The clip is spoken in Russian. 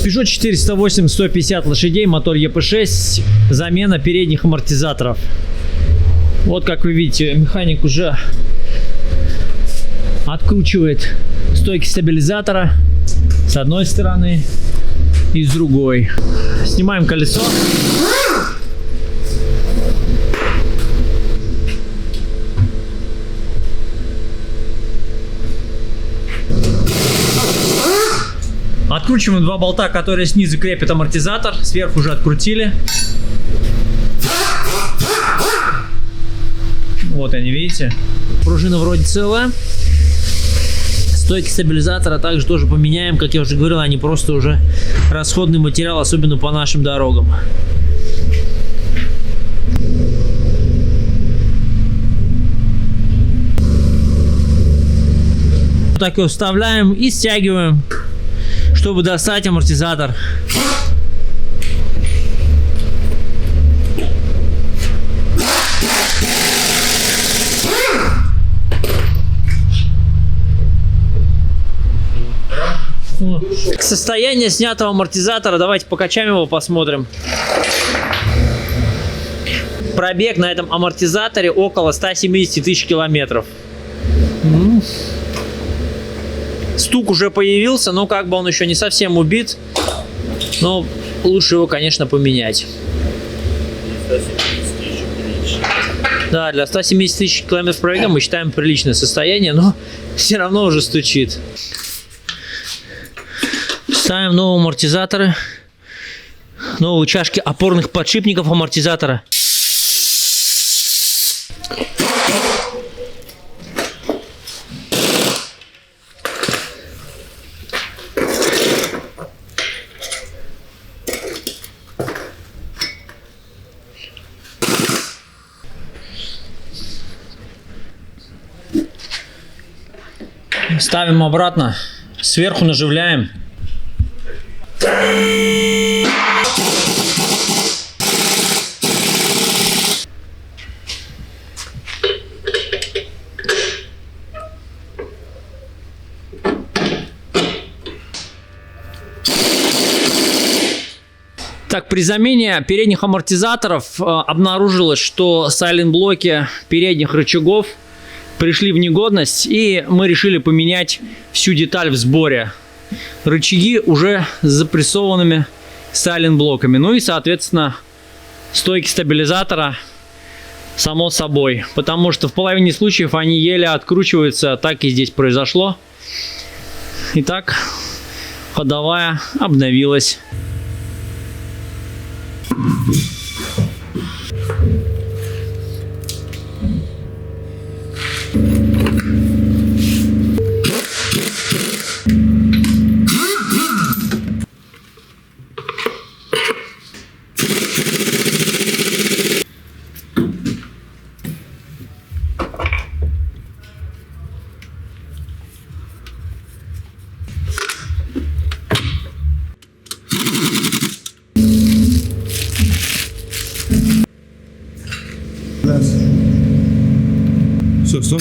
Peugeot 408, 150 лошадей, мотор EP6, замена передних амортизаторов. Вот как вы видите, механик уже откручивает стойки стабилизатора с одной стороны и с другой. Снимаем колесо. Откручиваем два болта, которые снизу крепят амортизатор, сверху уже открутили. Вот они, видите. Пружина вроде целая. Стойки стабилизатора также тоже поменяем. Как я уже говорил, они просто уже расходный материал, особенно по нашим дорогам. Вот так его вставляем и стягиваем, чтобы достать амортизатор. Состояние снятого амортизатора, давайте покачаем его, посмотрим. Пробег на этом амортизаторе около 170 тысяч километров. Стук уже появился, но как бы он еще не совсем убит. Но лучше его, конечно, поменять. Да, для 170 тысяч километров пробега мы считаем приличное состояние, но все равно уже стучит. Ставим новые амортизаторы, новые чашки опорных подшипников амортизатора. Ставим обратно, сверху наживляем. Так, при замене передних амортизаторов обнаружилось, что сайлент-блоки передних рычагов пришли в негодность, и мы решили поменять всю деталь в сборе. Рычаги уже с запрессованными сайлент-блоками. Ну и, соответственно, стойки стабилизатора, само собой. Потому что в половине случаев они еле откручиваются. Так и здесь произошло. Итак, ходовая обновилась. Все.